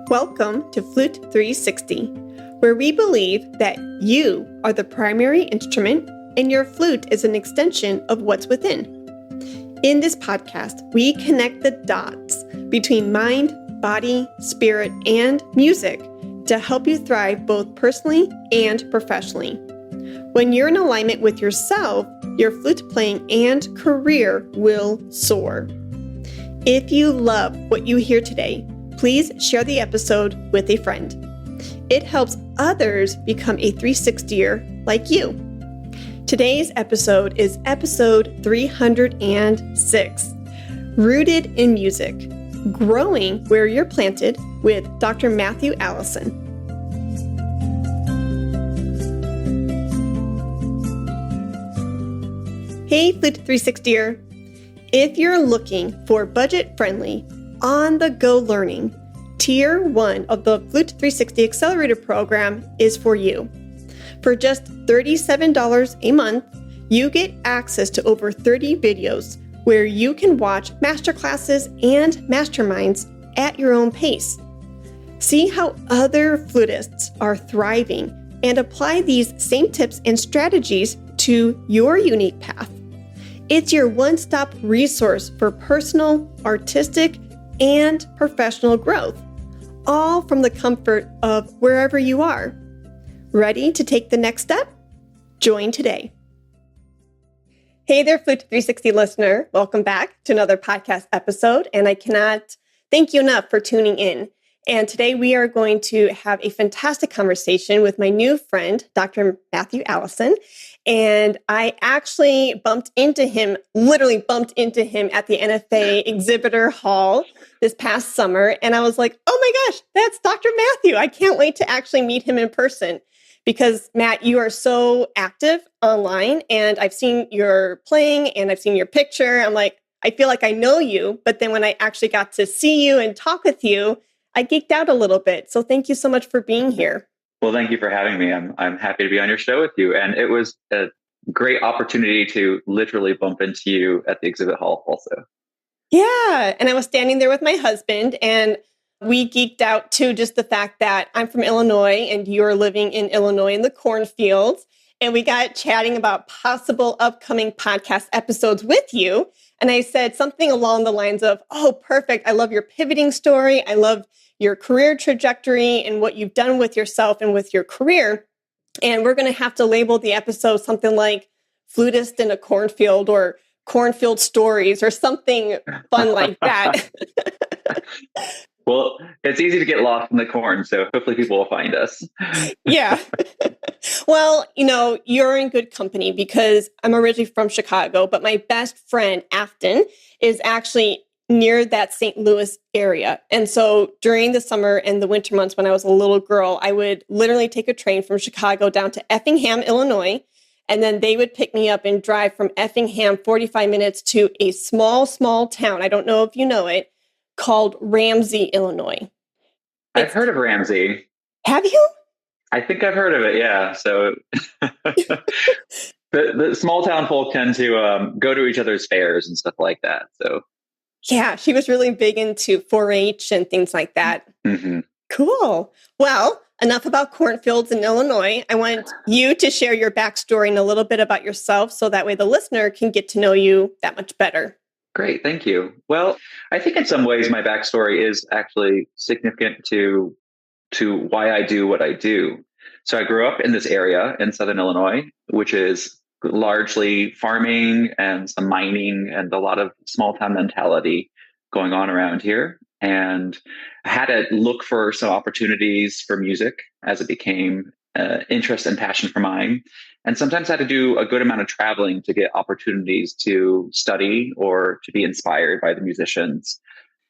Welcome to Flute 360, where we believe that you are the primary instrument and your flute is an extension of what's within. In this podcast, we connect the dots between mind, body, spirit, and music to help you thrive both personally and professionally. When you're in alignment with yourself, your flute playing and career will soar. If you love what you hear today, please share the episode with a friend. It helps others become a 360er like you. Today's episode is episode 306, Rooted in Music, Growing Where You're Planted with Dr. Matthew Allison. Hey, Flute 360er. If you're looking for budget-friendly, on-the-go learning, Tier 1 of the Flute 360 Accelerator Program is for you. For just $37 a month, you get access to over 30 videos where you can watch masterclasses and masterminds at your own pace. See how other flutists are thriving and apply these same tips and strategies to your unique path. It's your one-stop resource for personal, artistic, and professional growth, all from the comfort of wherever you are. Ready to take the next step? Join today. Hey there, Flute 360 listener. Welcome back to another podcast episode, and I cannot thank you enough for tuning in. And today we are going to have a fantastic conversation with my new friend, Dr. Matthew Allison. And I actually literally bumped into him at the NFA exhibitor hall this past summer. And I was like, oh my gosh, that's Dr. Matthew. I can't wait to actually meet him in person. Because Matt, you are so active online and I've seen your playing and I've seen your picture. I'm like, I feel like I know you. But then when I actually got to see you and talk with you, I geeked out a little bit. So thank you so much for being here. Well, thank you for having me. I'm happy to be on your show with you. And it was a great opportunity to literally bump into you at the exhibit hall also. Yeah. And I was standing there with my husband and we geeked out to just the fact that I'm from Illinois and you're living in Illinois in the cornfields. And we got chatting about possible upcoming podcast episodes with you. And I said something along the lines of, oh, perfect. I love your pivoting story. I love your career trajectory and what you've done with yourself and with your career. And we're going to have to label the episode something like Flutist in a Cornfield or Cornfield Stories or something fun like that. Well, it's easy to get lost in the corn, so hopefully people will find us. Yeah. Well, you're in good company because I'm originally from Chicago, but my best friend, Afton, is actually near that St. Louis area. And so during the summer and the winter months when I was a little girl, I would literally take a train from Chicago down to Effingham, Illinois, and then they would pick me up and drive from Effingham 45 minutes to a small town. I don't know if you know it, called Ramsey, Illinois. I've heard of Ramsey. Have you? I think I've heard of it, yeah. So the small town folk tend to go to each other's fairs and stuff like that. So yeah, she was really big into 4-H and things like that. Mm-hmm. Cool. Well, enough about cornfields in Illinois. I want you to share your backstory and a little bit about yourself so that way the listener can get to know you that much better. Great. Thank you. Well, I think in some ways my backstory is actually significant to why I do what I do. So I grew up in this area in Southern Illinois, which is largely farming and some mining and a lot of small town mentality going on around here. And I had to look for some opportunities for music as it became interest and passion for mine. And sometimes I had to do a good amount of traveling to get opportunities to study or to be inspired by the musicians,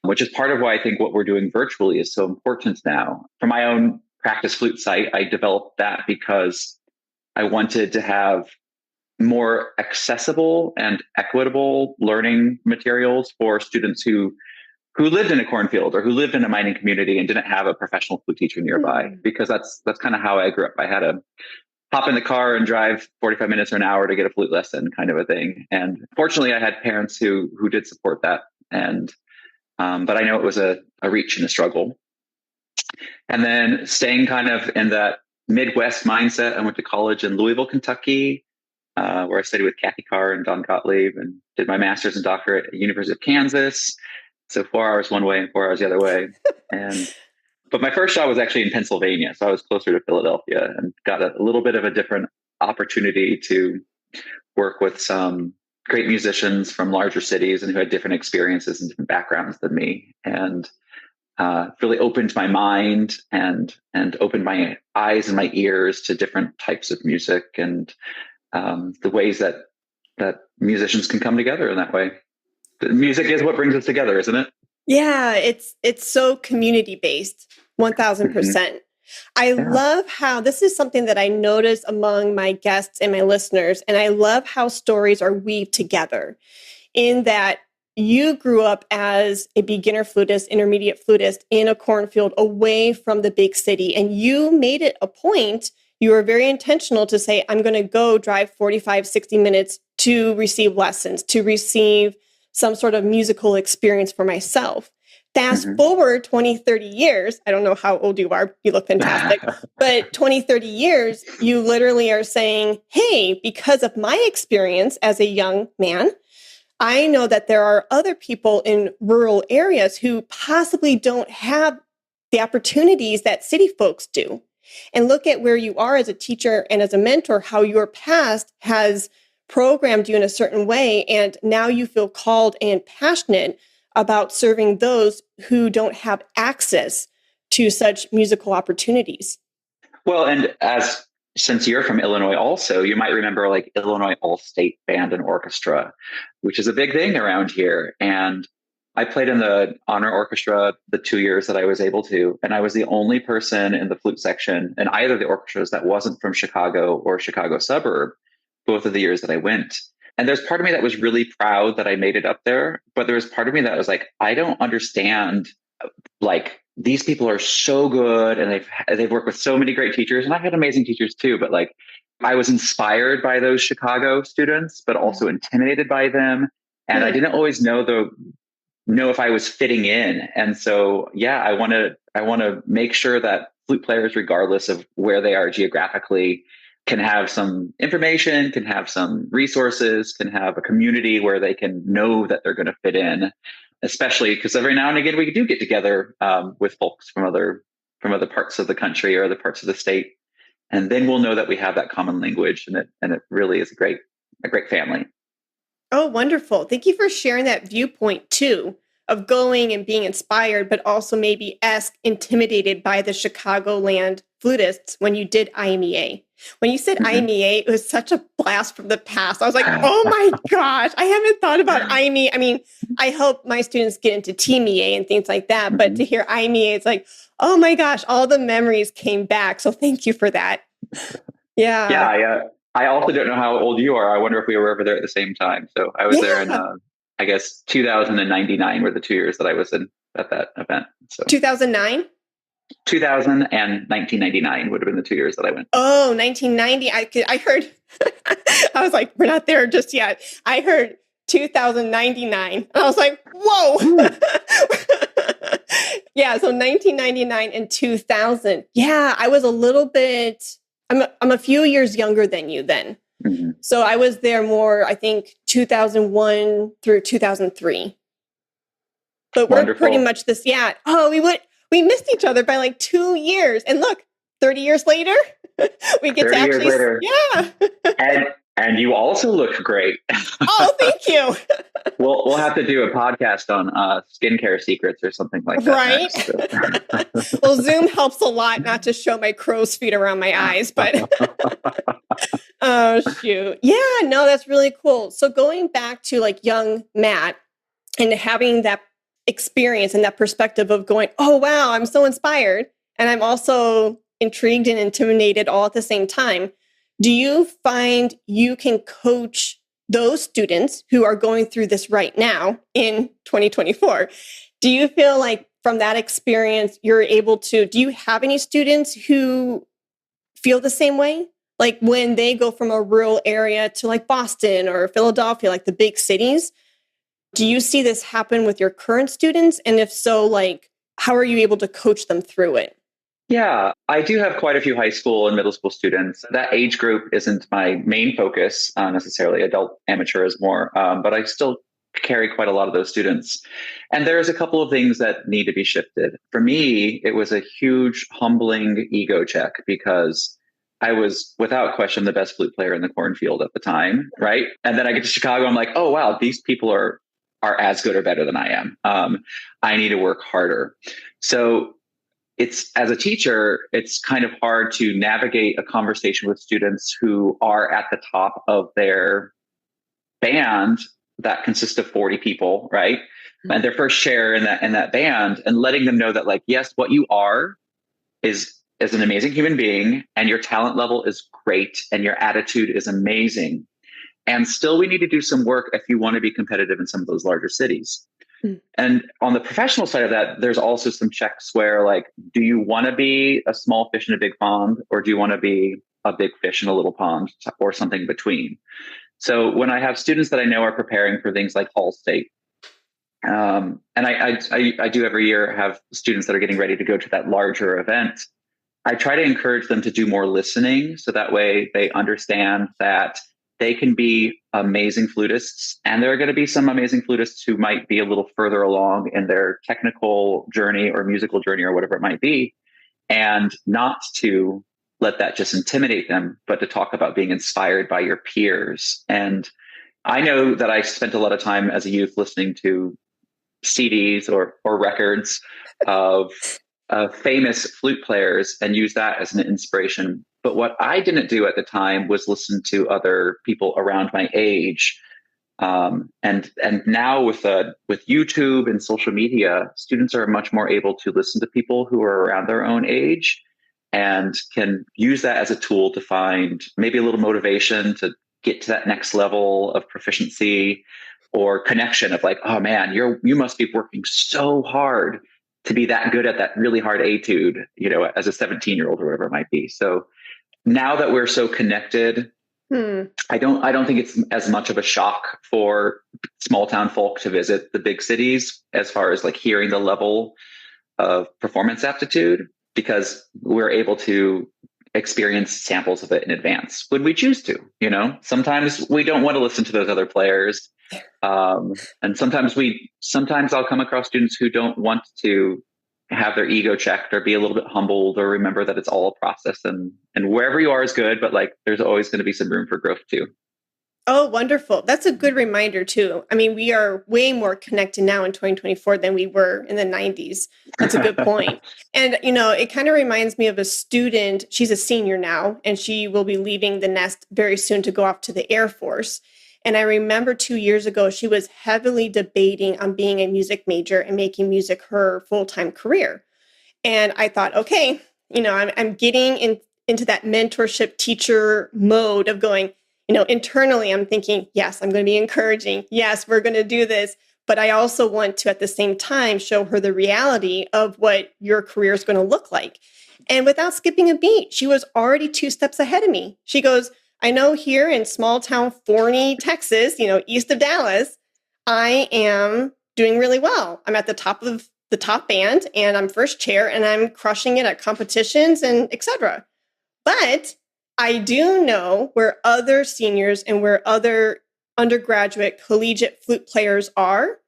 which is part of why I think what we're doing virtually is so important now. For my own practice flute site, I developed that because I wanted to have more accessible and equitable learning materials for students who lived in a cornfield or who lived in a mining community and didn't have a professional flute teacher nearby, because that's kind of how I grew up. I had to hop in the car and drive 45 minutes or an hour to get a flute lesson kind of a thing. And fortunately, I had parents who did support that. And but I know it was a reach and a struggle. And then staying kind of in that Midwest mindset, I went to college in Louisville, Kentucky, where I studied with Kathy Carr and Don Gottlieb, and did my master's and doctorate at University of Kansas. So 4 hours one way and 4 hours the other way. And but my first job was actually in Pennsylvania, so I was closer to Philadelphia and got a little bit of a different opportunity to work with some great musicians from larger cities and who had different experiences and different backgrounds than me, and really opened my mind and opened my eyes and my ears to different types of music and the ways that musicians can come together in that way. The music is what brings us together, isn't it? Yeah, it's so community based, 1000%. I love how this is something that I notice among my guests and my listeners, and I love how stories are weaved together in that you grew up as a beginner flutist, intermediate flutist in a cornfield away from the big city, and you made it a point. You were very intentional to say, I'm going to go drive 45, 60 minutes to receive lessons, to receive some sort of musical experience for myself. Fast forward 20, 30 years. I don't know how old you are. You look fantastic. But 20, 30 years, you literally are saying, hey, because of my experience as a young man, I know that there are other people in rural areas who possibly don't have the opportunities that city folks do. And look at where you are as a teacher and as a mentor, how your past has programmed you in a certain way. And now you feel called and passionate about serving those who don't have access to such musical opportunities. Well, and since you're from Illinois also, you might remember like Illinois All-State Band and Orchestra, which is a big thing around here. And I played in the honor orchestra the 2 years that I was able to, and I was the only person in the flute section in either of the orchestras that wasn't from Chicago or Chicago suburb, both of the years that I went. And there's part of me that was really proud that I made it up there, but there was part of me that was like, I don't understand, like, these people are so good and they've worked with so many great teachers, and I've had amazing teachers too, but like I was inspired by those Chicago students, but also intimidated by them. And I didn't always know if I was fitting in. And so, yeah, I want to make sure that flute players, regardless of where they are geographically, can have some information, can have some resources, can have a community where they can know that they're going to fit in, especially because every now and again we do get together with folks from other parts of the country or other parts of the state. And then we'll know that we have that common language, and it really is a great family. Oh, wonderful. Thank you for sharing that viewpoint too, of going and being inspired, but also maybe intimidated by the Chicagoland flutists when you did IMEA. When you said IMEA, it was such a blast from the past. I was like, oh my gosh, I haven't thought about IMEA. I mean, I hope my students get into TMEA and things like that, but to hear IMEA, it's like, oh my gosh, all the memories came back. So thank you for that. Yeah. Yeah. I also don't know how old you are. I wonder if we were ever there at the same time. So I was there in, I guess, 2000 and 99 were the 2 years that I was at that event. So 2009? 2000 and 1999 would have been the 2 years that I went. Oh, 1990. I heard, I was like, we're not there just yet. I heard 2099. And I was like, whoa. Yeah. So 1999 and 2000. Yeah. I was a little bit, I'm a few years younger than you then. So I was there more, I think, 2001 through 2003. But we're pretty much this. Yeah. Oh, we missed each other by like 2 years. And look, 30 years later, we get to actually. Yeah. And you also look great. Oh, thank you. We'll have to do a podcast on skincare secrets or something like that. Right. Next, so. Well, Zoom helps a lot not to show my crow's feet around my eyes, but oh shoot. Yeah, no, that's really cool. So going back to like young Matt and having that experience and that perspective of going, oh wow, I'm so inspired, and I'm also intrigued and intimidated all at the same time. Do you find you can coach those students who are going through this right now in 2024? Do you feel like from that experience, you're able to, do you have any students who feel the same way? Like when they go from a rural area to like Boston or Philadelphia, like the big cities, do you see this happen with your current students? And if so, like, how are you able to coach them through it? Yeah, I do have quite a few high school and middle school students. That age group isn't my main focus necessarily. Adult amateur is more, but I still carry quite a lot of those students. And there's a couple of things that need to be shifted. For me, it was a huge, humbling ego check because I was, without question, the best flute player in the cornfield at the time, right? And then I get to Chicago, I'm like, oh wow, these people are as good or better than I am. I need to work harder. So it's, as a teacher, it's kind of hard to navigate a conversation with students who are at the top of their band that consists of 40 people, right? And their first share in that band, and letting them know that, like, yes, what you are is an amazing human being, and your talent level is great, and your attitude is amazing. And still, we need to do some work if you want to be competitive in some of those larger cities. And on the professional side of that, there's also some checks where, like, do you want to be a small fish in a big pond, or do you want to be a big fish in a little pond, or something between? So when I have students that I know are preparing for things like All State, and I do every year have students that are getting ready to go to that larger event, I try to encourage them to do more listening, so that way they understand that they can be amazing flutists, and there are going to be some amazing flutists who might be a little further along in their technical journey or musical journey or whatever it might be, and not to let that just intimidate them, but to talk about being inspired by your peers. And I know that I spent a lot of time as a youth listening to CDs or records of famous flute players and use that as an inspiration. But what I didn't do at the time was listen to other people around my age. And now with YouTube and social media, students are much more able to listen to people who are around their own age and can use that as a tool to find maybe a little motivation to get to that next level of proficiency or connection of, like, oh man, you must be working so hard to be that good at that really hard etude, as a 17-year-old or whatever it might be. So now that we're so connected, I don't think it's as much of a shock for small town folk to visit the big cities as far as, like, hearing the level of performance aptitude, because we're able to experience samples of it in advance when we choose to. Sometimes we don't want to listen to those other players. And sometimes I'll come across students who don't want to have their ego checked or be a little bit humbled or remember that it's all a process, and wherever you are is good, but, like, there's always going to be some room for growth too. Oh, wonderful. That's a good reminder too. I mean, we are way more connected now in 2024 than we were in the 90s. That's a good point. And, it kind of reminds me of a student. She's a senior now, and she will be leaving the nest very soon to go off to the Air Force. And I remember 2 years ago, she was heavily debating on being a music major and making music her full-time career. And I thought, okay, I'm getting into that mentorship teacher mode of going, internally, I'm thinking, yes, I'm going to be encouraging. Yes, we're going to do this. But I also want to, at the same time, show her the reality of what your career is going to look like. And without skipping a beat, she was already 2 steps ahead of me. She goes, I know here in small town Forney, Texas, east of Dallas, I am doing really well. I'm at the top of the top band, and I'm first chair, and I'm crushing it at competitions and etc. But I do know where other seniors and where other undergraduate collegiate flute players are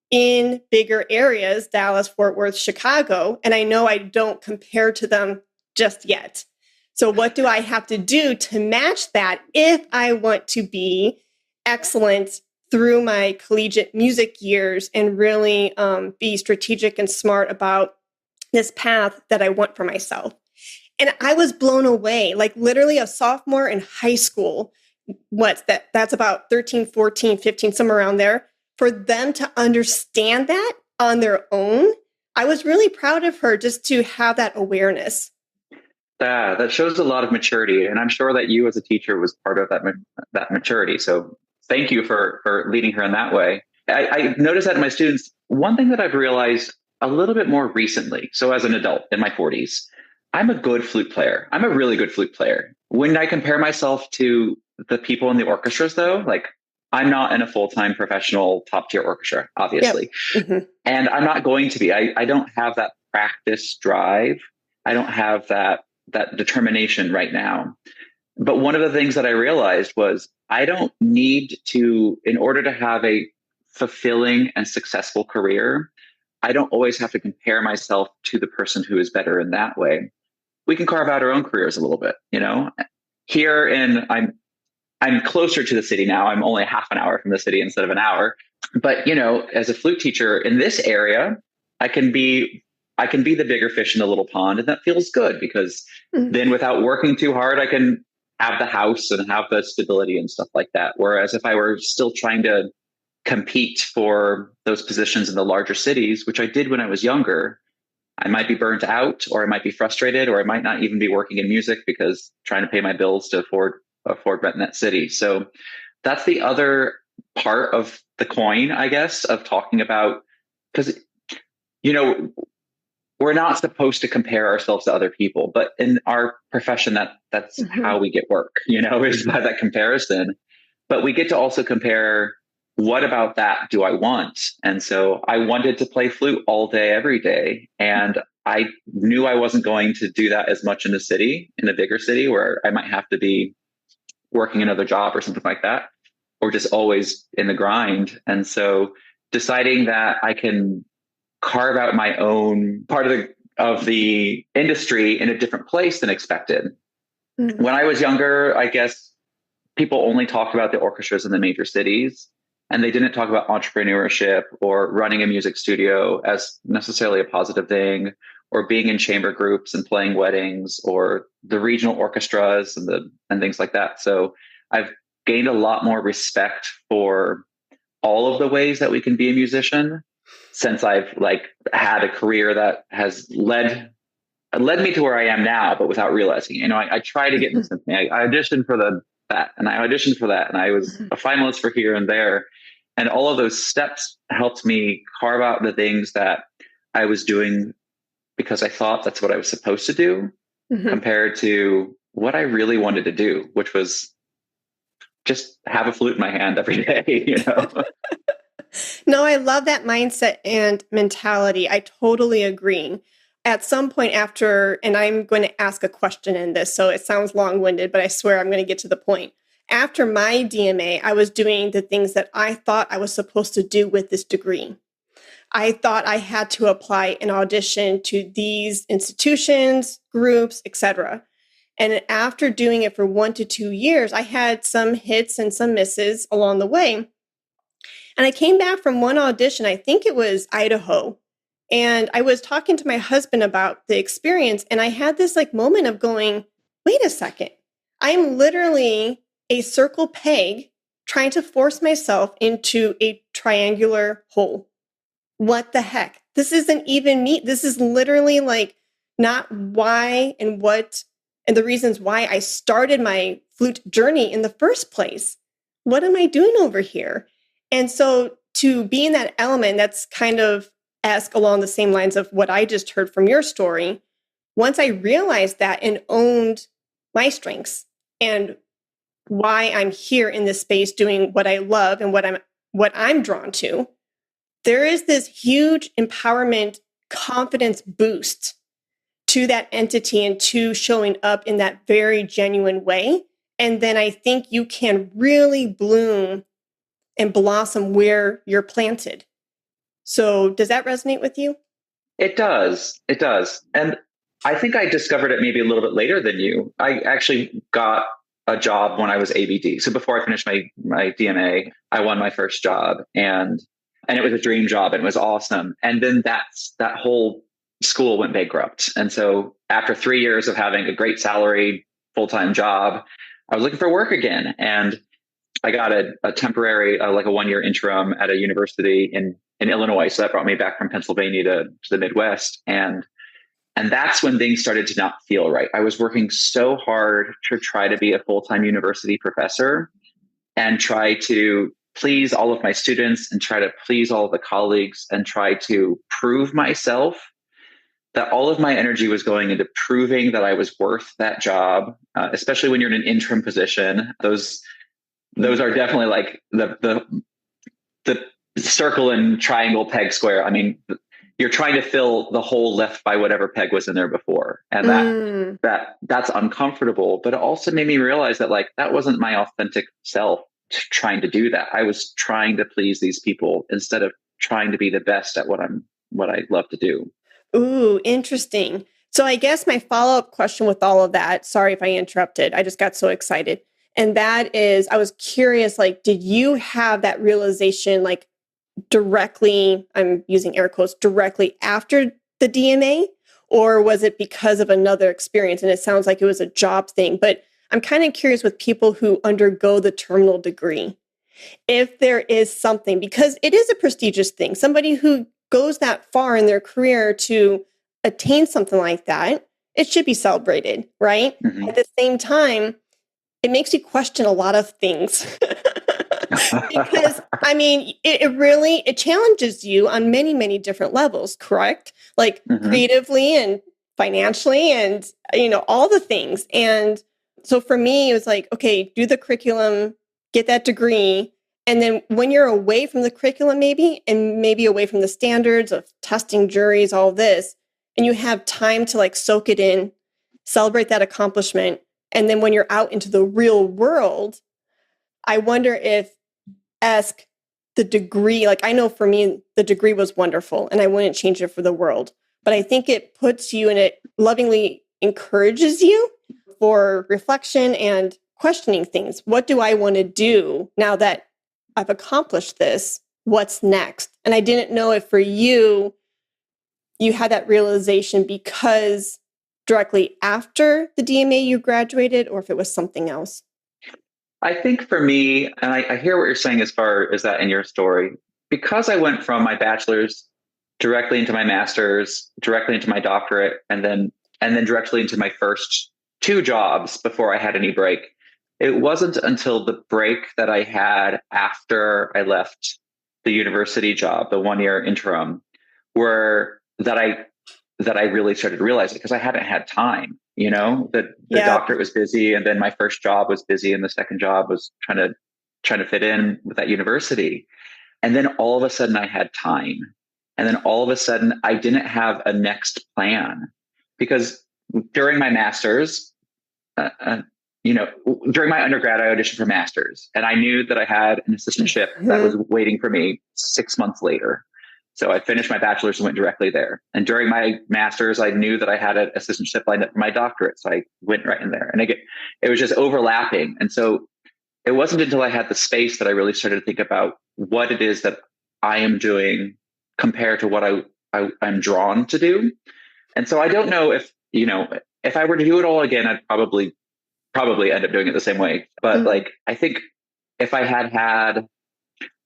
in bigger areas, Dallas, Fort Worth, Chicago, and I know I don't compare to them just yet. So what do I have to do to match that if I want to be excellent through my collegiate music years and really be strategic and smart about this path that I want for myself? And I was blown away, like literally a sophomore in high school. That's about 13, 14, 15, somewhere around there. For them to understand that on their own, I was really proud of her just to have that awareness. That shows a lot of maturity. And I'm sure that you as a teacher was part of that maturity. So thank you for leading her in that way. I noticed that in my students. One thing that I've realized a little bit more recently, so as an adult in my 40s, I'm a good flute player. I'm a really good flute player. When I compare myself to the people in the orchestras, though, like, I'm not in a full-time professional top-tier orchestra, obviously. Yep. Mm-hmm. And I'm not going to be. I don't have practice drive. I don't have that determination right now. But one of the things that I realized was I don't need to, in order to have a fulfilling and successful career, I don't always have to compare myself to the person who is better in that way. We can carve out our own careers a little bit, Here I'm closer to the city now. I'm only half an hour from the city instead of an hour. But, as a flute teacher in this area, I can be the bigger fish in the little pond. And that feels good because then without working too hard, I can have the house and have the stability and stuff like that. Whereas if I were still trying to compete for those positions in the larger cities, which I did when I was younger, I might be burnt out, or I might be frustrated, or I might not even be working in music because trying to pay my bills to afford rent in that city. So that's the other part of the coin, I guess, of talking about, because, we're not supposed to compare ourselves to other people, but in our profession, that's how we get work, is by that comparison. But we get to also compare, what about that do I want? And so I wanted to play flute all day, every day. And I knew I wasn't going to do that as much in a bigger city where I might have to be working another job or something like that, or just always in the grind. And so deciding that I can carve out my own part of the industry in a different place than expected. When I was younger, I guess people only talked about the orchestras in the major cities, and they didn't talk about entrepreneurship or running a music studio as necessarily a positive thing, or being in chamber groups and playing weddings, or the regional orchestras and things like that. So I've gained a lot more respect for all of the ways that we can be a musician since I've had a career that has led me to where I am now, but without realizing. I try to get into something. I auditioned for that, and I auditioned for that, and I was a finalist for here and there, and all of those steps helped me carve out the things that I was doing because I thought that's what I was supposed to do, compared to what I really wanted to do, which was just have a flute in my hand every day. No, I love that mindset and mentality. I totally agree. At some point after, and I'm going to ask a question in this, so it sounds long-winded, but I swear I'm going to get to the point. After my DMA, I was doing the things that I thought I was supposed to do with this degree. I thought I had to apply an audition to these institutions, groups, etc. And after doing it for 1 to 2 years, I had some hits and some misses along the way. And I came back from one audition, I think it was Idaho. And I was talking to my husband about the experience. And I had this moment of going, wait a second. I'm literally a circle peg trying to force myself into a triangular hole. What the heck? This isn't even me. This is literally not why and what and the reasons why I started my flute journey in the first place. What am I doing over here? And so to be in that element, that's kind of ask along the same lines of what I just heard from your story. Once I realized that and owned my strengths and why I'm here in this space doing what I love and what I'm drawn to, there is this huge empowerment, confidence boost to that entity and to showing up in that very genuine way. And then I think you can really bloom and blossom where you're planted. So does that resonate with you? It does. It does. And I think I discovered it maybe a little bit later than you. I actually got a job when I was ABD. So before I finished my DMA, I won my first job, and it was a dream job, and it was awesome. And then that whole school went bankrupt. And so after 3 years of having a great salary, full-time job, I was looking for work again. And I got a temporary, a 1-year interim at a university in Illinois. So that brought me back from Pennsylvania to the Midwest. And that's when things started to not feel right. I was working so hard to try to be a full-time university professor and try to please all of my students and try to please all of the colleagues and try to prove myself, that all of my energy was going into proving that I was worth that job, especially when you're in an interim position. Those are definitely the circle and triangle peg square. I mean, you're trying to fill the hole left by whatever peg was in there before. And that's uncomfortable, but it also made me realize that like, that wasn't my authentic self trying to do that. I was trying to please these people instead of trying to be the best at what I love to do. Ooh, interesting. So I guess my follow-up question with all of that, sorry if I interrupted, I just got so excited. And that is, I was curious, like, did you have that realization, like, directly, I'm using air quotes, directly after the DMA? Or was it because of another experience? And it sounds like it was a job thing, but I'm kind of curious with people who undergo the terminal degree, if there is something, because it is a prestigious thing, somebody who goes that far in their career to attain something like that, it should be celebrated, right? Mm-hmm. At the same time, it makes you question a lot of things. Because, I mean, it really challenges you on many, many different levels, correct? Like creatively and financially and, all the things. And so for me, it was like, okay, do the curriculum, get that degree. And then when you're away from the curriculum, and maybe away from the standards of testing, juries, all this, and you have time to like soak it in, celebrate that accomplishment. And then when you're out into the real world, I wonder if the degree, like I know for me, the degree was wonderful and I wouldn't change it for the world. But I think it puts you and it lovingly encourages you for reflection and questioning things. What do I want to do now that I've accomplished this? What's next? And I didn't know if for you had that realization because directly after the DMA you graduated, or if it was something else. I think for me, and I hear what you're saying as far as that in your story, because I went from my bachelor's directly into my master's, directly into my doctorate, and then directly into my first 2 jobs before I had any break. It wasn't until the break that I had after I left the university job, the 1-year interim, that I really started to realize it, because I hadn't had time. The doctorate was busy, and then my first job was busy, and the second job was trying to fit in with that university. And then all of a sudden I had time. And then all of a sudden I didn't have a next plan, because during my master's, during my undergrad, I auditioned for master's, and I knew that I had an assistantship that was waiting for me 6 months later. So I finished my bachelor's and went directly there. And during my master's, I knew that I had an assistantship lined up for my doctorate. So I went right in there, and it was just overlapping. And so it wasn't until I had the space that I really started to think about what it is that I am doing compared to what I'm drawn to do. And so I don't know if I were to do it all again, I'd probably end up doing it the same way. But like, I think if I had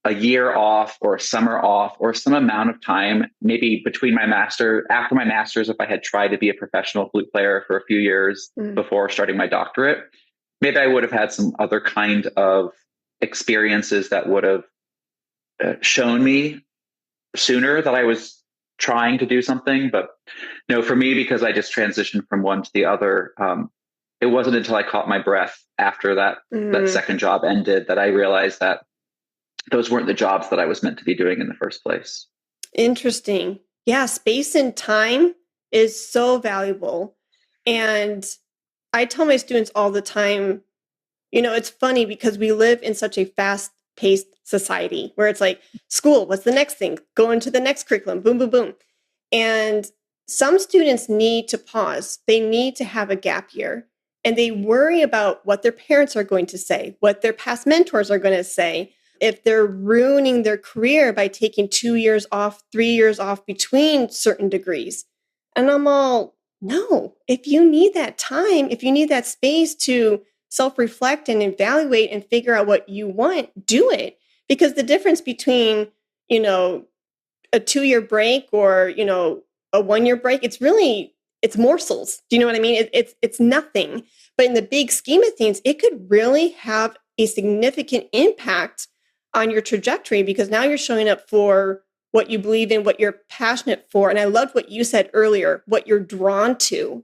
a year off or a summer off or some amount of time, maybe after my master's, if I had tried to be a professional flute player for a few years before starting my doctorate, maybe I would have had some other kind of experiences that would have shown me sooner that I was trying to do something. But for me, because I just transitioned from one to the other, it wasn't until I caught my breath after that second job ended that I realized that those weren't the jobs that I was meant to be doing in the first place. Interesting. Yeah, space and time is so valuable. And I tell my students all the time, it's funny because we live in such a fast-paced society where it's like, school, what's the next thing? Go into the next curriculum, boom, boom, boom. And some students need to pause. They need to have a gap year. And they worry about what their parents are going to say, what their past mentors are going to say, if they're ruining their career by taking 2 years off, 3 years off between certain degrees. And I'm all, no, if you need that time, if you need that space to self-reflect and evaluate and figure out what you want, do it. Because the difference between, a 2-year break or, a 1-year break, it's morsels. Do you know what I mean? It's nothing. But in the big scheme of things, it could really have a significant impact on your trajectory, because now you're showing up for what you believe in, what you're passionate for. And I loved what you said earlier, what you're drawn to.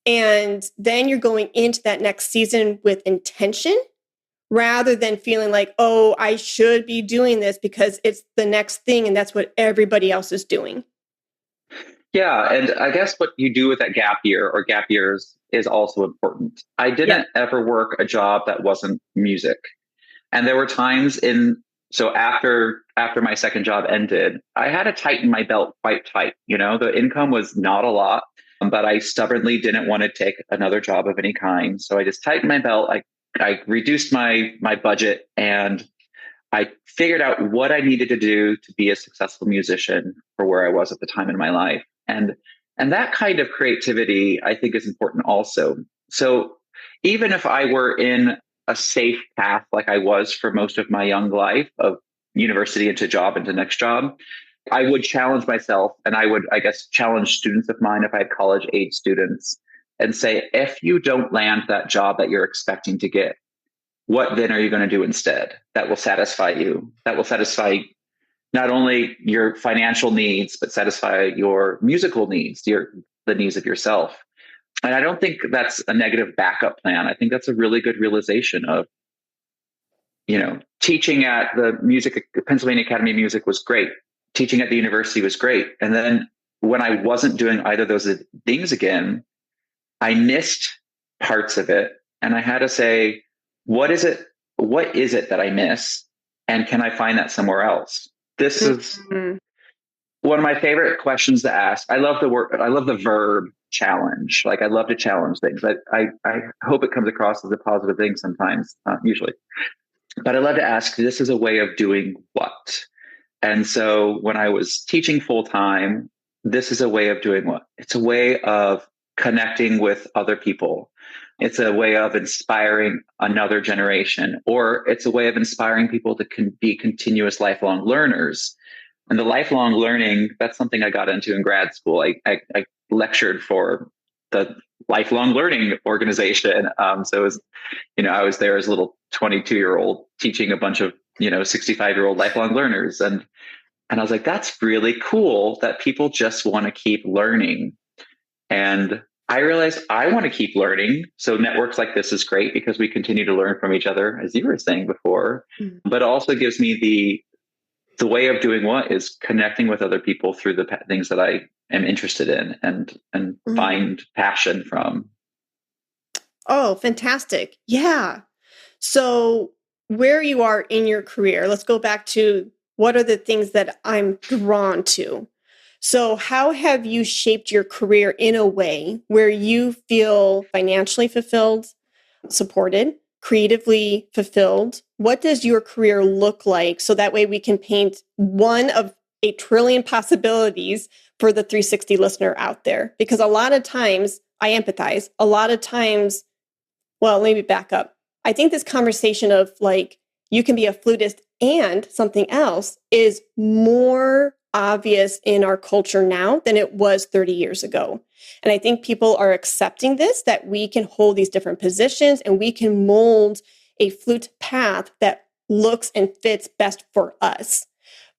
And then you're going into that next season with intention rather than feeling like, oh, I should be doing this because it's the next thing and that's what everybody else is doing. Yeah, and I guess what you do with that gap year or gap years is also important. I Yep. didn't ever work a job that wasn't music. And there were times so after my second job ended, I had to tighten my belt quite tight. The income was not a lot, but I stubbornly didn't want to take another job of any kind. So I just tightened my belt. I reduced my budget, and I figured out what I needed to do to be a successful musician for where I was at the time in my life. And that kind of creativity I think is important also. So even if I were in a safe path like I was for most of my young life of university into job into next job, I would challenge myself, and I would, I guess, challenge students of mine if I had college age students and say, if you don't land that job that you're expecting to get, what then are you going to do instead that will satisfy you, that will satisfy not only your financial needs but satisfy your musical needs, the needs of yourself? And I don't think that's a negative backup plan. I think that's a really good realization of, teaching at the Pennsylvania Academy of Music was great, teaching at the university was great, and then when I wasn't doing either of those things again, I missed parts of it, and I had to say, what is it that I miss? And can I find that somewhere else? This is Mhm. one of my favorite questions to ask. I love the verb challenge. Like, I love to challenge things. I hope it comes across as a positive thing sometimes, usually. But I love to ask, this is a way of doing what? And so when I was teaching full time, this is a way of doing what? It's a way of connecting with other people. It's a way of inspiring another generation, or it's a way of inspiring people to be continuous lifelong learners. And the lifelong learning, that's something I got into in grad school. I lectured for the lifelong learning organization. So it was, I was there as a little 22-year-old teaching a bunch of, 65-year-old lifelong learners. And I was like, that's really cool that people just want to keep learning. And I realized I want to keep learning. So networks like this is great because we continue to learn from each other, as you were saying before, but it also gives me the way of doing what is connecting with other people through the things that I am interested in and Mhm. find passion from. Oh, fantastic. Yeah. So, where you are in your career, let's go back to what are the things that I'm drawn to. So, how have you shaped your career in a way where you feel financially fulfilled, supported, creatively fulfilled? What does your career look like? So that way we can paint one of a trillion possibilities for the 360 listener out there. Because a lot of times I empathize, a lot of times, well, let me back up. I think this conversation of like, you can be a flutist and something else is more obvious in our culture now than it was 30 years ago. And I think people are accepting this, that we can hold these different positions and we can mold a flute path that looks and fits best for us.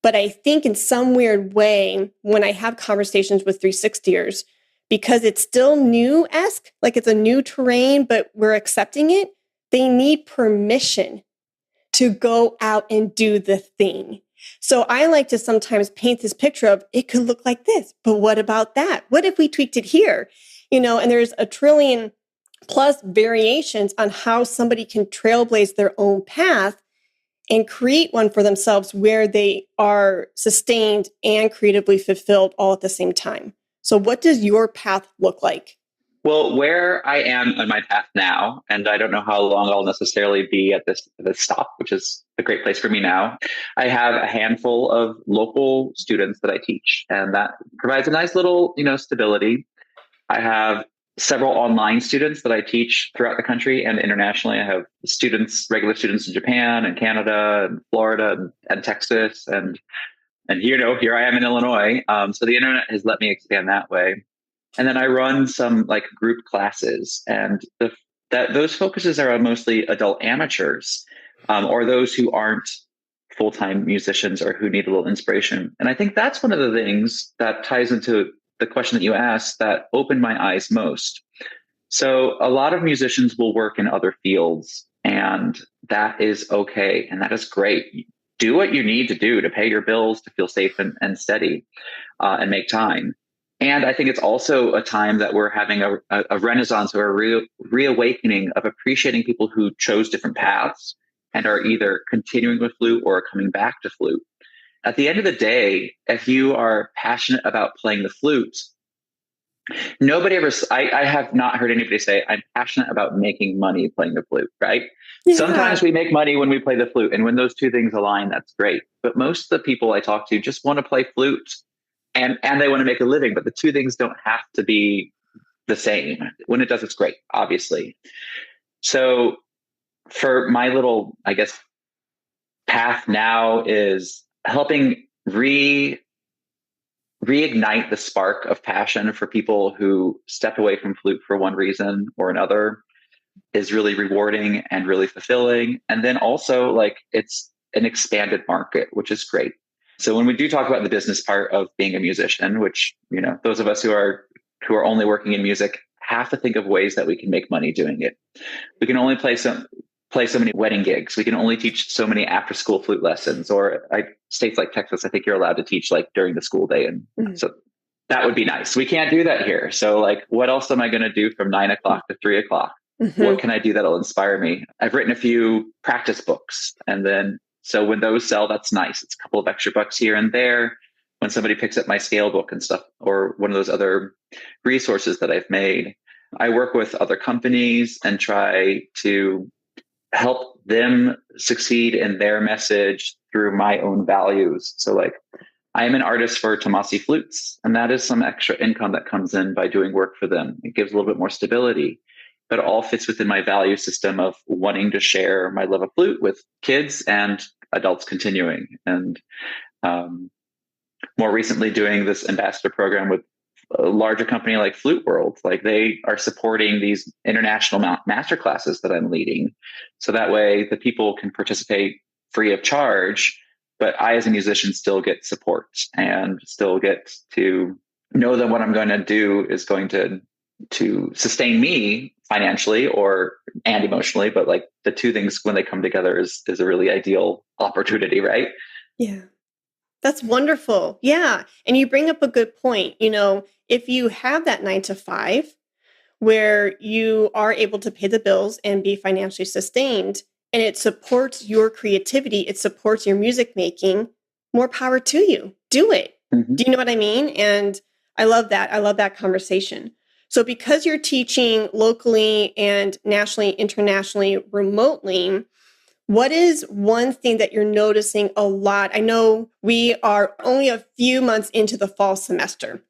But I think in some weird way, when I have conversations with 360ers, because it's still new-esque, like it's a new terrain, but we're accepting it, they need permission to go out and do the thing. So I like to sometimes paint this picture of it could look like this, but what about that? What if we tweaked it here? And there's a trillion plus variations on how somebody can trailblaze their own path and create one for themselves where they are sustained and creatively fulfilled all at the same time. So what does your path look like? Well, where I am on my path now, and I don't know how long I'll necessarily be at this stop, which is a great place for me now. I have a handful of local students that I teach, and that provides a nice little, stability. I have several online students that I teach throughout the country and internationally. I have regular students in Japan and Canada and Florida and Texas, and here I am in Illinois. So the internet has let me expand that way. And then I run some like group classes, and those focuses are on mostly adult amateurs, or those who aren't full-time musicians or who need a little inspiration. And I think that's one of the things that ties into the question that you asked that opened my eyes most. So a lot of musicians will work in other fields, and that is okay, and that is great. Do what you need to do to pay your bills, to feel safe and steady, and make time. And I think it's also a time that we're having a renaissance or a reawakening of appreciating people who chose different paths and are either continuing with flute or coming back to flute. At the end of the day, if you are passionate about playing the flute, nobody ever, I have not heard anybody say, I'm passionate about making money playing the flute, right? Yeah. Sometimes we make money when we play the flute. And when those two things align, that's great. But most of the people I talk to just want to play flute and they want to make a living. But the two things don't have to be the same. When it does, it's great, obviously. So for my little, I guess, path now is helping reignite the spark of passion for people who step away from flute for one reason or another is really rewarding and really fulfilling. And then also, like, it's an expanded market, which is great. So when we do talk about the business part of being a musician, which, you know, those of us who are only working in music have to think of ways that we can make money doing it. We can only play so many wedding gigs. We can only teach so many after school flute lessons, or states like Texas, I think you're allowed to teach like during the school day. And so that would be nice. We can't do that here. So like, what else am I going to do from 9 o'clock to 3 o'clock? What can I do that'll inspire me? I've written a few practice books. And then, so when those sell, that's nice. It's a couple of extra bucks here and there. When somebody picks up my scale book and stuff, or one of those other resources that I've made, I work with other companies and try to help them succeed in their message through my own values. So like, I am an artist for Tomasi Flutes, and that is some extra income that comes in by doing work for them. It gives a little bit more stability, but it all fits within my value system of wanting to share my love of flute with kids and adults continuing. And more recently doing this ambassador program with a larger company like Flute World. Like, they are supporting these international master classes that I'm leading. So that way the people can participate free of charge, but I, as a musician, still get support and still get to know that what I'm going to do is going to sustain me financially and emotionally. But like, the two things, when they come together, is a really ideal opportunity, right? Yeah. That's wonderful. Yeah. And you bring up a good point. You know, if you have that 9 to 5 where you are able to pay the bills and be financially sustained, and it supports your creativity, it supports your music making, more power to you. Do it. Mm-hmm. Do you know what I mean? And I love that. I love that conversation. So because you're teaching locally and nationally, internationally, remotely, what is one thing that you're noticing a lot? I know we are only a few months into the fall semester.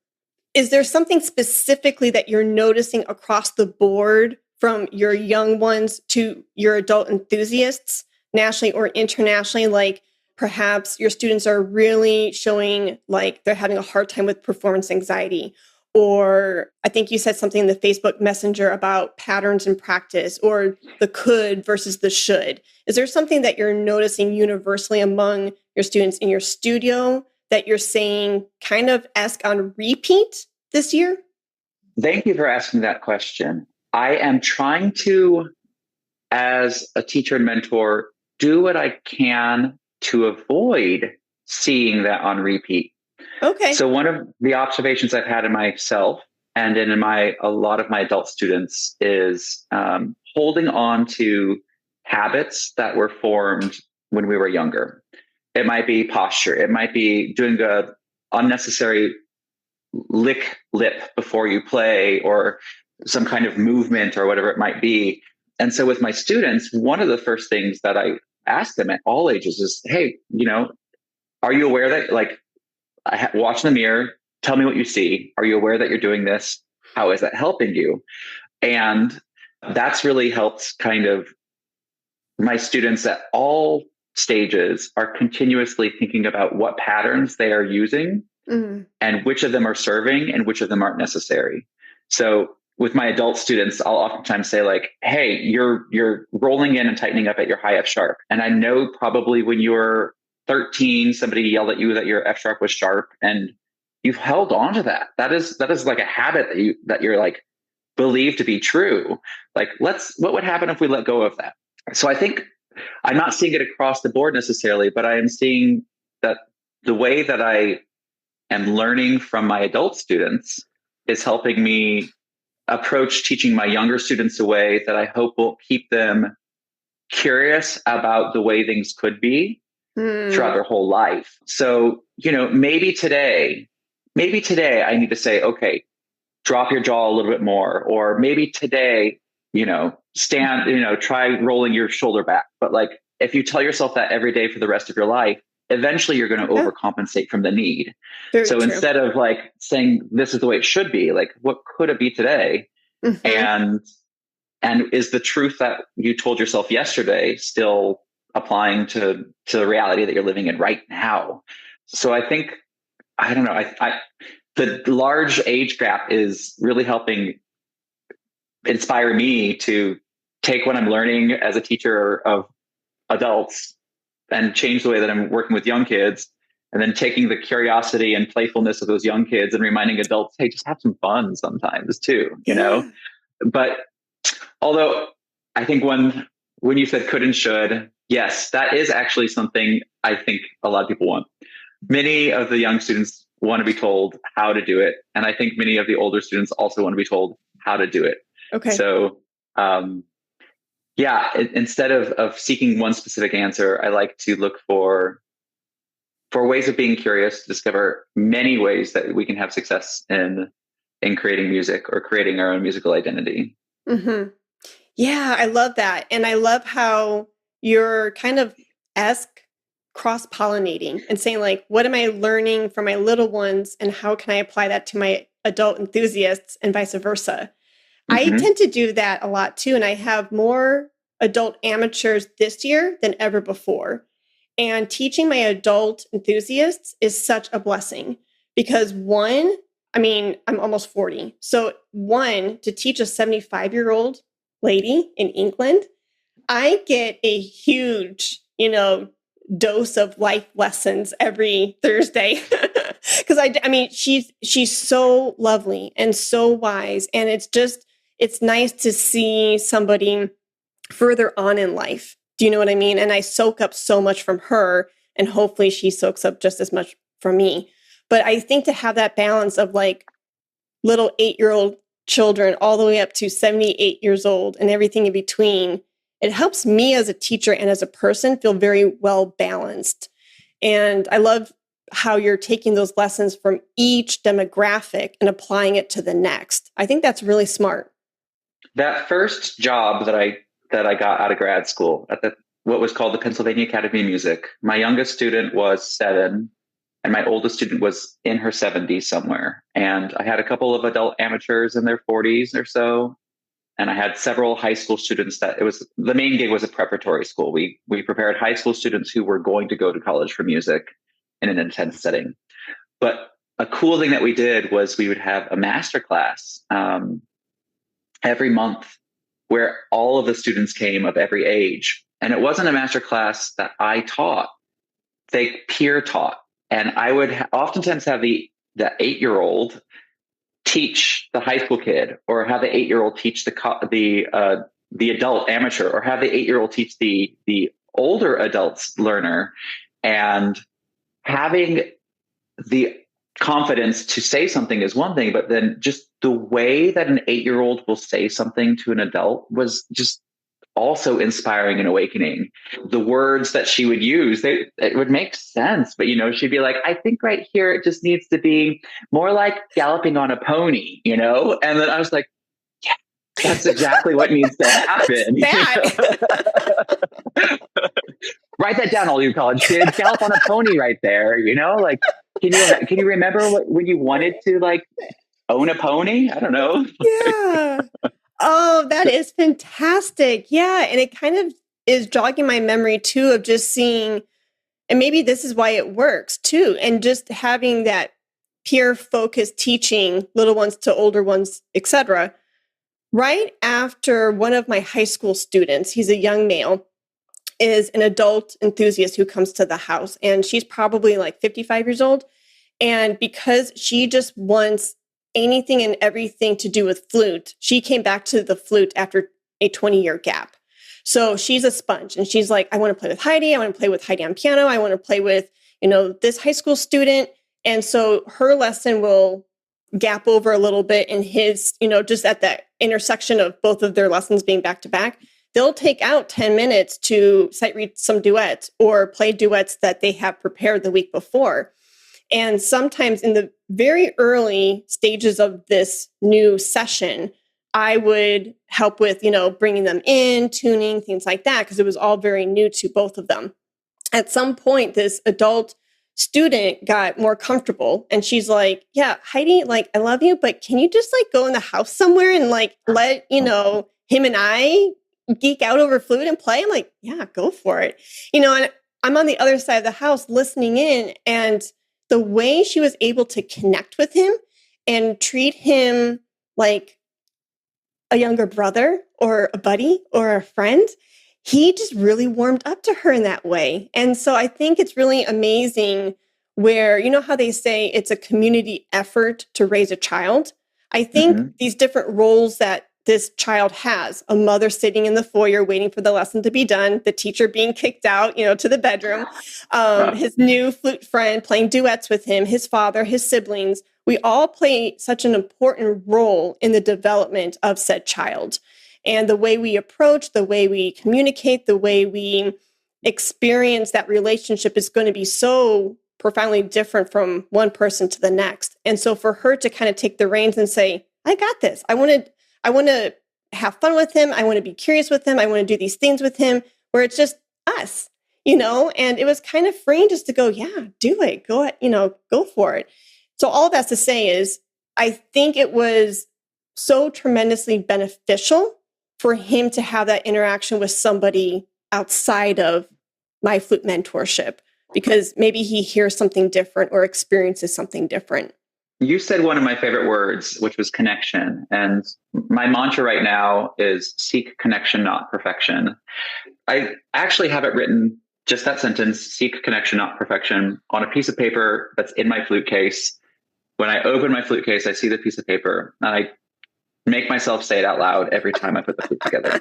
Is there something specifically that you're noticing across the board, from your young ones to your adult enthusiasts, nationally or internationally? Like, perhaps your students are really showing like they're having a hard time with performance anxiety. Or I think you said something in the Facebook Messenger about patterns in practice, or the could versus the should. Is there something that you're noticing universally among your students in your studio that you're saying kind of ask on repeat this year? Thank you for asking that question. I am trying to, as a teacher and mentor, do what I can to avoid seeing that on repeat. Okay. So one of the observations I've had in myself and in a lot of my adult students is holding on to habits that were formed when we were younger. It might be posture. It might be doing a unnecessary lick lip before you play, or some kind of movement, or whatever it might be. And so with my students, one of the first things that I ask them at all ages is, hey, you know, are you aware that, like, watch in the mirror, tell me what you see. Are you aware that you're doing this? How is that helping you? And that's really helped kind of my students at all stages are continuously thinking about what patterns they are using and which of them are serving and which of them aren't necessary. So with my adult students, I'll oftentimes say like, hey, you're rolling in and tightening up at your high F sharp. And I know probably when you were 13, somebody yelled at you that your F sharp was sharp, and you've held on to that. That is like a habit that you're like believed to be true. Like, what would happen if we let go of that? So I think I'm not seeing it across the board necessarily, but I am seeing that the way that I and learning from my adult students is helping me approach teaching my younger students a way that I hope will keep them curious about the way things could be throughout their whole life. So, maybe today I need to say, okay, drop your jaw a little bit more, or maybe today, stand, try rolling your shoulder back. But like, if you tell yourself that every day for the rest of your life, eventually you're going to overcompensate from the need. Very so true. Instead of like saying this is the way it should be, like what could it be today? And is the truth that you told yourself yesterday still applying to the reality that you're living in right now? So I think, I don't know, the large age gap is really helping inspire me to take what I'm learning as a teacher of adults and change the way that I'm working with young kids, and then taking the curiosity and playfulness of those young kids and reminding adults, hey, just have some fun sometimes too, But although I think when you said could and should, yes, that is actually something I think a lot of people want. Many of the young students want to be told how to do it. And I think many of the older students also want to be told how to do it. Okay. So, instead of seeking one specific answer, I like to look for ways of being curious, to discover many ways that we can have success in creating music or creating our own musical identity. Mm-hmm. Yeah, I love that. And I love how you're kind of cross-pollinating and saying like, what am I learning from my little ones and how can I apply that to my adult enthusiasts and vice versa? I tend to do that a lot too. And I have more adult amateurs this year than ever before. And teaching my adult enthusiasts is such a blessing because I'm almost 40. So to teach a 75-year-old lady in England, I get a huge, dose of life lessons every Thursday. Because she's so lovely and so wise. And it's nice to see somebody further on in life. Do you know what I mean? And I soak up so much from her, and hopefully she soaks up just as much from me. But I think to have that balance of like little 8-year-old children all the way up to 78 years old and everything in between, it helps me as a teacher and as a person feel very well balanced. And I love how you're taking those lessons from each demographic and applying it to the next. I think that's really smart. That first job that I got out of grad school at what was called the Pennsylvania Academy of Music, my youngest student was 7 and my oldest student was in her 70s somewhere. And I had a couple of adult amateurs in their 40s or so. And I had several high school students the main gig was a preparatory school. We prepared high school students who were going to go to college for music in an intense setting. But a cool thing that we did was we would have a master class every month where all of the students came of every age. And it wasn't a master class that I taught, they peer taught. And I would oftentimes have the 8-year-old teach the high school kid, or have the 8-year-old teach the adult amateur, or have the 8-year-old teach the older adults learner. And having the confidence to say something is one thing, but then just the way that an 8-year-old will say something to an adult was just also inspiring and awakening. The words that she would use, it would make sense, but she'd be like, I think right here it just needs to be more like galloping on a pony, and then I was like, yeah, that's exactly what needs to happen. Write that down, all you college kids. Gallop on a pony right there, like, can you remember when you wanted to like own a pony? I don't know. Yeah. Oh, that is fantastic. Yeah. And it kind of is jogging my memory too of just seeing, and maybe this is why it works too. And just having that peer focused teaching little ones to older ones, etc. Right after one of my high school students, he's a young male, is an adult enthusiast who comes to the house, and she's probably like 55 years old. And because she just wants anything and everything to do with flute, she came back to the flute after a 20-year gap. So she's a sponge, and she's like, I want to play with Heidi. I want to play with Heidi on piano. I want to play with, this high school student. And so her lesson will gap over a little bit in his, just at that intersection of both of their lessons being back to back. They'll take out 10 minutes to sight read some duets or play duets that they have prepared the week before. And sometimes in the very early stages of this new session, I would help with, bringing them in, tuning, things like that, because it was all very new to both of them. At some point, this adult student got more comfortable and she's like, yeah, Heidi, like, I love you, but can you just like go in the house somewhere and like let, him and I geek out over flute and play? I'm like, yeah, go for it. And I'm on the other side of the house listening in, and the way she was able to connect with him and treat him like a younger brother or a buddy or a friend, he just really warmed up to her in that way. And so I think it's really amazing where, how they say it's a community effort to raise a child. I think these different roles that this child has, a mother sitting in the foyer waiting for the lesson to be done, the teacher being kicked out, to the bedroom, his new flute friend playing duets with him, his father, his siblings. We all play such an important role in the development of said child. And the way we approach, the way we communicate, the way we experience that relationship is going to be so profoundly different from one person to the next. And so for her to kind of take the reins and say, I got this. I want to have fun with him. I want to be curious with him. I want to do these things with him where it's just us, and it was kind of freeing just to go, yeah, do it. Go for it. So all that's to say is, I think it was so tremendously beneficial for him to have that interaction with somebody outside of my flute mentorship, because maybe he hears something different or experiences something different. You said one of my favorite words, which was connection. And my mantra right now is seek connection, not perfection. I actually have it written, just that sentence, seek connection, not perfection, on a piece of paper that's in my flute case. When I open my flute case, I see the piece of paper and I make myself say it out loud every time I put the flute together.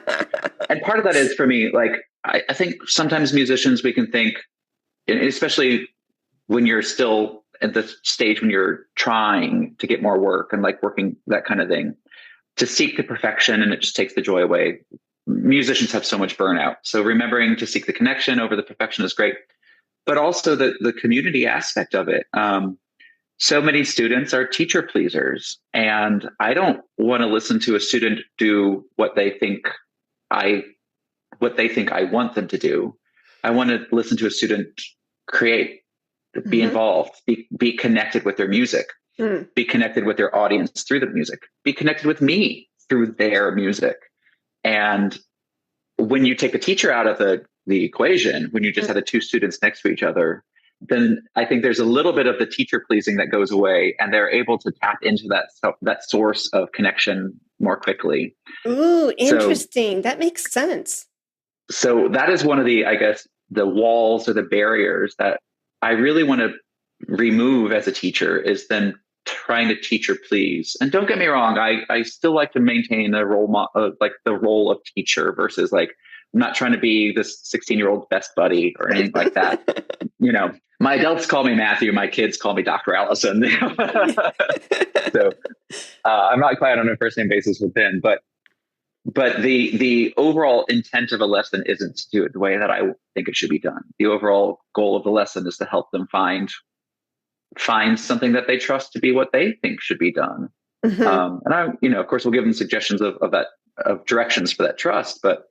And part of that is for me, like, I think sometimes musicians, we can think, especially when you're still at the stage when you're trying to get more work and like working, that kind of thing, to seek the perfection, and it just takes the joy away. Musicians have so much burnout. So remembering to seek the connection over the perfection is great, but also the community aspect of it. So many students are teacher pleasers, and I don't want to listen to a student do what they think I want them to do. I want to listen to a student create, be involved, be connected with their music, be connected with their audience through the music, be connected with me through their music. And when you take the teacher out of the equation, when you just have the two students next to each other, then I think there's a little bit of the teacher pleasing that goes away, and they're able to tap into that source of connection more quickly. Ooh, interesting. That makes sense. So that is one of the, I guess, the walls or the barriers that I really want to remove as a teacher, is then trying to teacher please. And don't get me wrong, I still like to maintain a role, like the role of teacher versus like, I'm not trying to be this 16-year-old best buddy or anything like that. My adults call me Matthew. My kids call me Dr. Allison. So I'm not quite on a first name basis with them, but the overall intent of a lesson isn't to do it the way that I think it should be done. The overall goal of the lesson is to help them find something that they trust to be what they think should be done. And I, of course, we'll give them suggestions of directions for that trust, but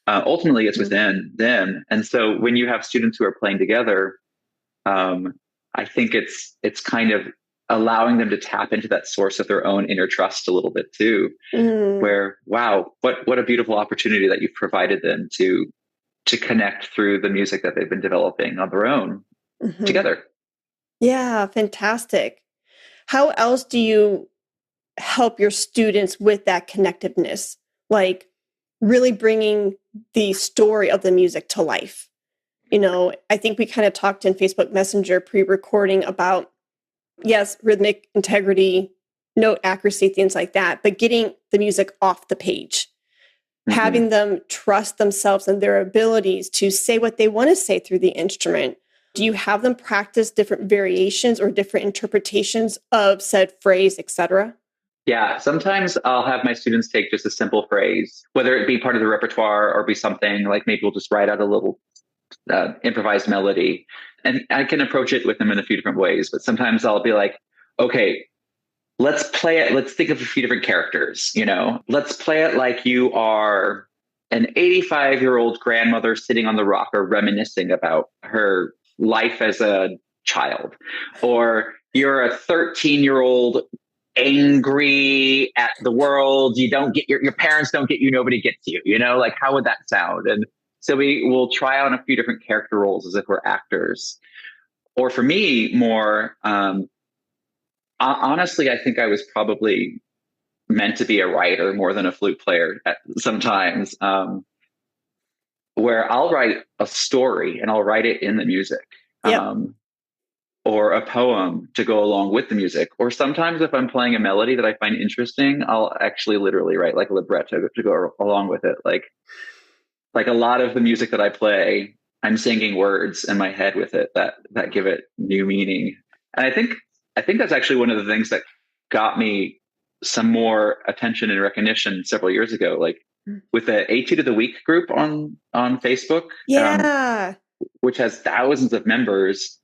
ultimately it's within them. And so when you have students who are playing together, I think it's kind of allowing them to tap into that source of their own inner trust a little bit too, where, wow, what a beautiful opportunity that you've provided them to connect through the music that they've been developing on their own together. Yeah, fantastic. How else do you help your students with that connectiveness? Like really bringing the story of the music to life. I think we kind of talked in Facebook Messenger pre-recording about, yes, rhythmic integrity, note accuracy, things like that, but getting the music off the page, having them trust themselves and their abilities to say what they want to say through the instrument, Do you have them practice different variations or different interpretations of said phrase, etc.? Yeah, sometimes I'll have my students take just a simple phrase, whether it be part of the repertoire or be something like maybe we'll just write out a little improvised melody. And I can approach it with them in a few different ways. But sometimes I'll be like, okay, let's play it. Let's think of a few different characters. Let's play it like you are an 85-year-old grandmother sitting on the rocker reminiscing about her life as a child, or you're a 13-year-old angry at the world. You don't get your parents don't get you, nobody gets you, like how would that sound? And so we will try on a few different character roles as if we're actors. Or for me, more honestly, I think I was probably meant to be a writer more than a flute player sometimes, where I'll write a story and I'll write it in the music. Yep. Or a poem to go along with the music. Or sometimes if I'm playing a melody that I find interesting, I'll actually literally write like a libretto to go along with it. Like a lot of the music that I play, I'm singing words in my head with it that give it new meaning. And I think that's actually one of the things that got me some more attention and recognition several years ago, like with the Etude of the Week group on Facebook. Yeah. Which has thousands of members.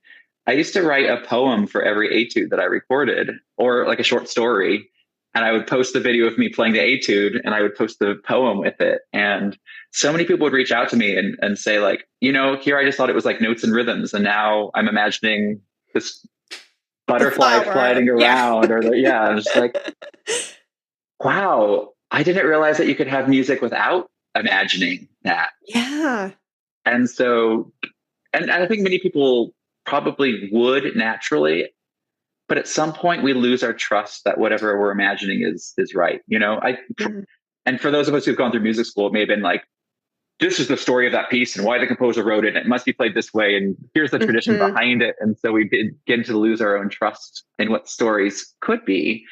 I used to write a poem for every etude that I recorded, or like a short story. And I would post the video of me playing the etude and I would post the poem with it. And so many people would reach out to me and say like, here I just thought it was like notes and rhythms. And now I'm imagining this butterfly flying around. Yeah. I'm just like, wow, I didn't realize that you could have music without imagining that. Yeah. And so, and I think many people probably would naturally, but at some point we lose our trust that whatever we're imagining is right. And for those of us who've gone through music school, it may have been like, this is the story of that piece and why the composer wrote it. And it must be played this way. And here's the tradition behind it. And so we begin to lose our own trust in what stories could be.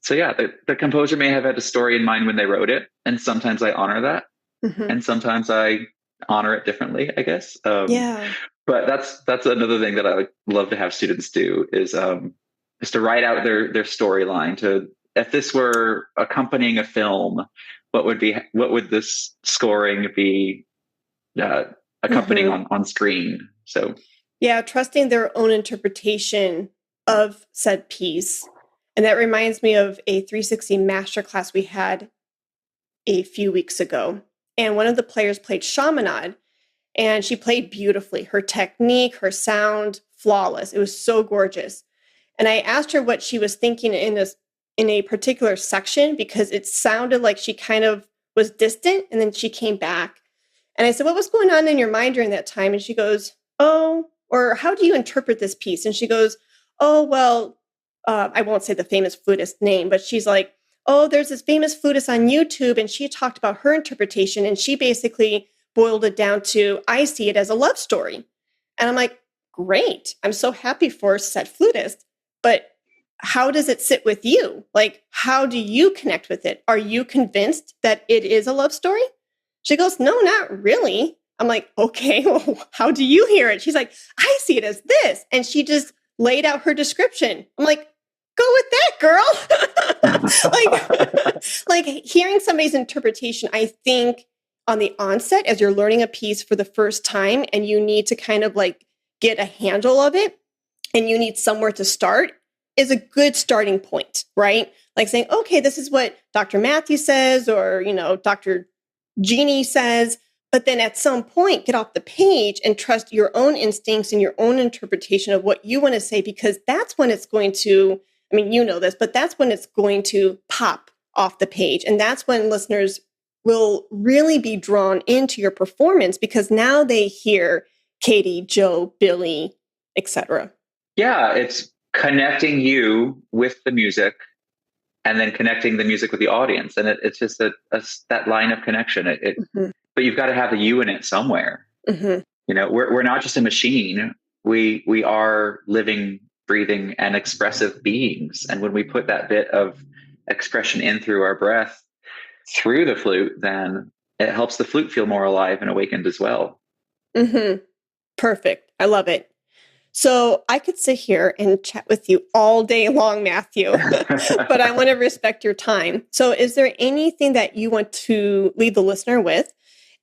So yeah, the composer may have had a story in mind when they wrote it. And sometimes I honor that. And sometimes I honor it differently, I guess. But that's another thing that I would love to have students do is to write out their storyline. To if this were accompanying a film, what would this scoring be accompanying on screen? So yeah, trusting their own interpretation of said piece. And that reminds me of a 360 masterclass we had a few weeks ago. And one of the players played Shamanad. And she played beautifully. Her technique, her sound, flawless. It was so gorgeous. And I asked her what she was thinking in a particular section because it sounded like she kind of was distant and then she came back. And I said, what was going on in your mind during that time? And she goes, or how do you interpret this piece? And she goes, well, I won't say the famous flutist name, but she's like, there's this famous flutist on YouTube and she talked about her interpretation and she basically boiled it down to, I see it as a love story. And I'm like, great. I'm so happy for said flutist. But how does it sit with you? Like, how do you connect with it? Are you convinced that it is a love story? She goes, no, not really. I'm like, okay, well, how do you hear it? She's like, I see it as this. And she just laid out her description. I'm like, go with that, girl. like hearing somebody's interpretation, I think, on the onset as you're learning a piece for the first time and you need to kind of like get a handle of it and you need somewhere to start is a good starting point, right? Like saying, okay, this is what Dr. Matthew says or, Dr. Jeannie says, but then at some point get off the page and trust your own instincts and your own interpretation of what you want to say, because that's when it's going to, this, but that's when it's going to pop off the page. And that's when listeners will really be drawn into your performance because now they hear Katie, Joe, Billy, etc. Yeah, it's connecting you with the music and then connecting the music with the audience. And it's just that line of connection. But you've got to have the you in it somewhere. We're not just a machine. We are living, breathing, and expressive beings. And when we put that bit of expression in through our breath, through the flute, then it helps the flute feel more alive and awakened as well. Perfect. I love it. So I could sit here and chat with you all day long, Matthew, but I want to respect your time. So is there anything that you want to leave the listener with?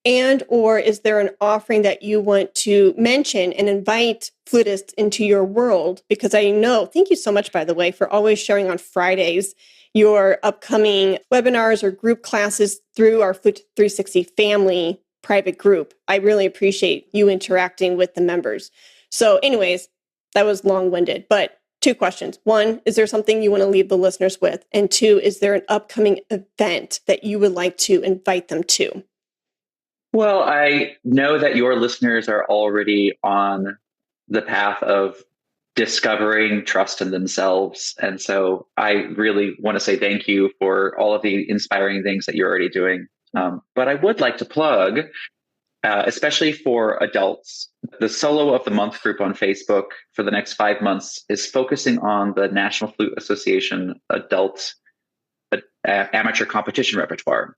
And or is there an offering that you want to mention and invite flutists into your world? Because I know, thank you so much, by the way, for always sharing on Fridays your upcoming webinars or group classes through our Flute 360 family private group. I really appreciate you interacting with the members. So anyways, that was long-winded, but 2 questions. 1, is there something you want to leave the listeners with? And 2, is there an upcoming event that you would like to invite them to? Well, I know that your listeners are already on the path of discovering trust in themselves. And so I really want to say thank you for all of the inspiring things that you're already doing. But I would like to plug, especially for adults, the Solo of the Month group on Facebook for the next 5 months is focusing on the National Flute Association Adult Amateur Competition Repertoire.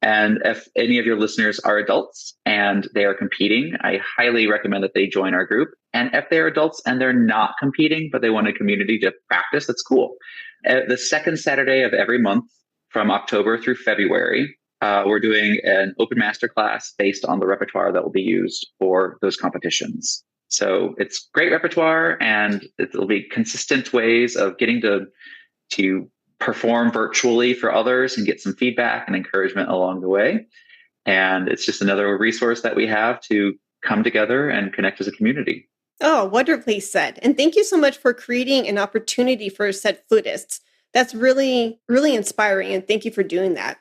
And if any of your listeners are adults and they are competing, I highly recommend that they join our group. And if they're adults and they're not competing, but they want a community to practice, that's cool. The second Saturday of every month from October through February, we're doing an open masterclass based on the repertoire that will be used for those competitions. So it's great repertoire, and it'll be consistent ways of getting to perform virtually for others and get some feedback and encouragement along the way. And it's just another resource that we have to come together and connect as a community. Oh, wonderfully said. And thank you so much for creating an opportunity for said flutists. That's really, really inspiring. And thank you for doing that.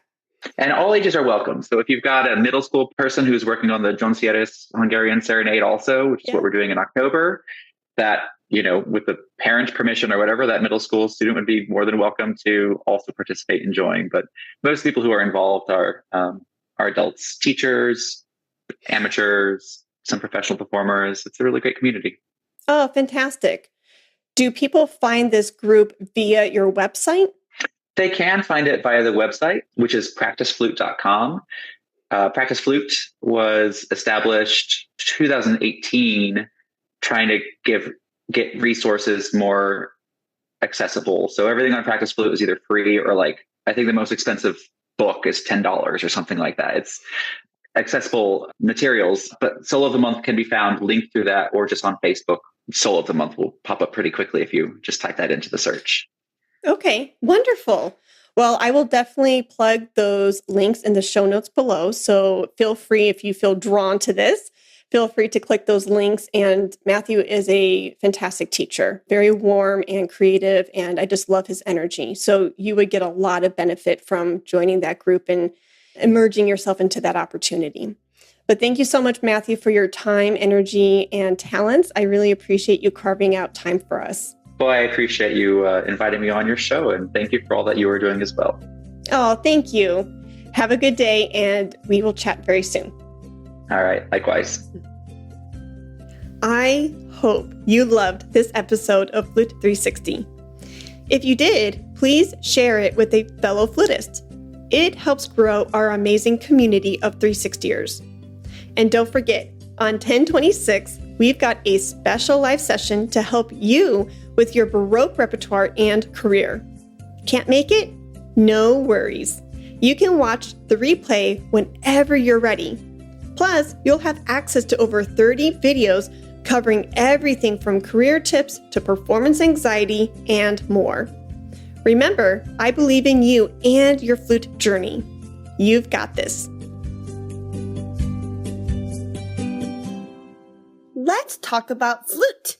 And all ages are welcome. So if you've got a middle school person who's working on the John Sieris Hungarian Serenade also, which is what we're doing in October, that, with the parent permission or whatever, that middle school student would be more than welcome to also participate and join. But most people who are involved are adults, teachers, amateurs, some professional performers. It's a really great community. Oh, fantastic. Do people find this group via your website? They can find it via the website, which is practiceflute.com. Practice Flute was established 2018, trying to get resources more accessible. So everything on Practice Flute is either free or I think the most expensive book is $10 or something like that. It's accessible materials, but Solo of the Month can be found linked through that or just on Facebook. Solo of the Month will pop up pretty quickly if you just type that into the search. Okay, wonderful. Well, I will definitely plug those links in the show notes below. So feel free, if you feel drawn to this, feel free to click those links. And Matthew is a fantastic teacher, very warm and creative, and I just love his energy. So you would get a lot of benefit from joining that group and immersing yourself into that opportunity. But thank you so much, Matthew, for your time, energy, and talents. I really appreciate you carving out time for us. Well, I appreciate you inviting me on your show, and thank you for all that you are doing as well. Oh, thank you. Have a good day, and we will chat very soon. All right, likewise. I hope you loved this episode of Flute 360. If you did, please share it with a fellow flutist. It helps grow our amazing community of 360ers. And don't forget, on 10/26, we've got a special live session to help you with your Baroque repertoire and career. Can't make it? No worries. You can watch the replay whenever you're ready. Plus, you'll have access to over 30 videos covering everything from career tips to performance anxiety and more. Remember, I believe in you and your flute journey. You've got this. Let's talk about flute.